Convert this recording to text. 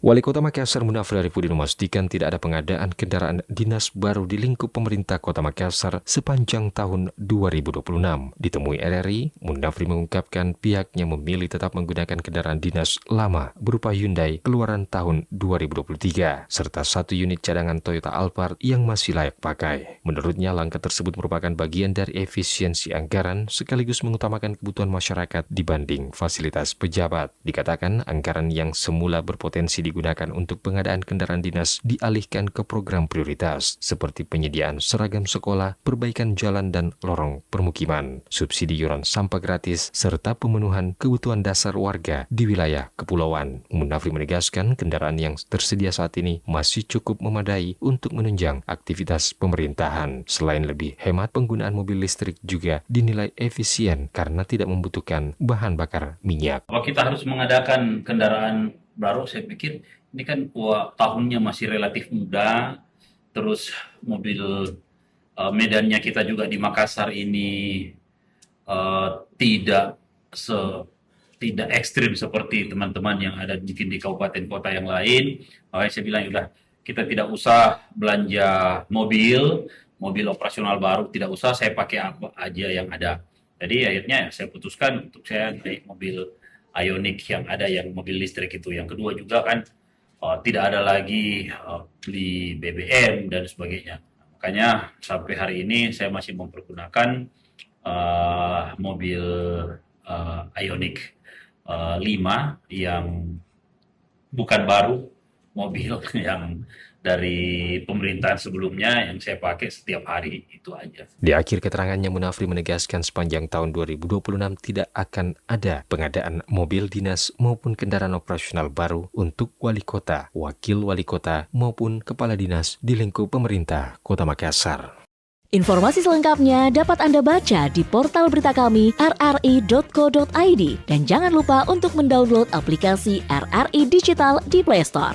Wali Kota Makassar Munafri Arifudin memastikan tidak ada pengadaan kendaraan dinas baru di lingkup pemerintah Kota Makassar sepanjang tahun 2026. Ditemui RRI, Munafri mengungkapkan pihaknya memilih tetap menggunakan kendaraan dinas lama berupa Hyundai keluaran tahun 2023, serta 1 unit cadangan Toyota Alphard yang masih layak pakai. Menurutnya, langkah tersebut merupakan bagian dari efisiensi anggaran sekaligus mengutamakan kebutuhan masyarakat dibanding fasilitas pejabat. Dikatakan, anggaran yang semula berpotensi digunakan untuk pengadaan kendaraan dinas dialihkan ke program prioritas seperti penyediaan seragam sekolah, perbaikan jalan dan lorong permukiman, subsidi iuran sampah gratis, serta pemenuhan kebutuhan dasar warga di wilayah kepulauan. Munafri menegaskan kendaraan yang tersedia saat ini masih cukup memadai untuk menunjang aktivitas pemerintahan. Selain lebih hemat, penggunaan mobil listrik juga dinilai efisien karena tidak membutuhkan bahan bakar minyak. Kalau kita harus mengadakan kendaraan baru, saya pikir ini kan tahunnya masih relatif muda, terus mobil medannya kita juga di Makassar ini tidak ekstrim seperti teman-teman yang ada mungkin di kabupaten kota yang lain. Makanya saya bilang udah, kita tidak usah belanja mobil operasional baru, tidak usah, saya pakai apa aja yang ada. Jadi akhirnya saya putuskan untuk saya naik mobil Ioniq yang ada, yang mobil listrik itu. Yang kedua juga kan tidak ada lagi beli BBM dan sebagainya. Makanya sampai hari ini saya masih mempergunakan mobil Ioniq 5 yang bukan baru, mobil yang dari pemerintahan sebelumnya yang saya pakai setiap hari, itu aja. Di akhir keterangannya, Munafri menegaskan sepanjang tahun 2026 tidak akan ada pengadaan mobil dinas maupun kendaraan operasional baru untuk wali kota, wakil wali kota, maupun kepala dinas di lingkup pemerintah Kota Makassar. Informasi selengkapnya dapat Anda baca di portal berita kami rri.co.id dan jangan lupa untuk mendownload aplikasi RRI Digital di Play Store.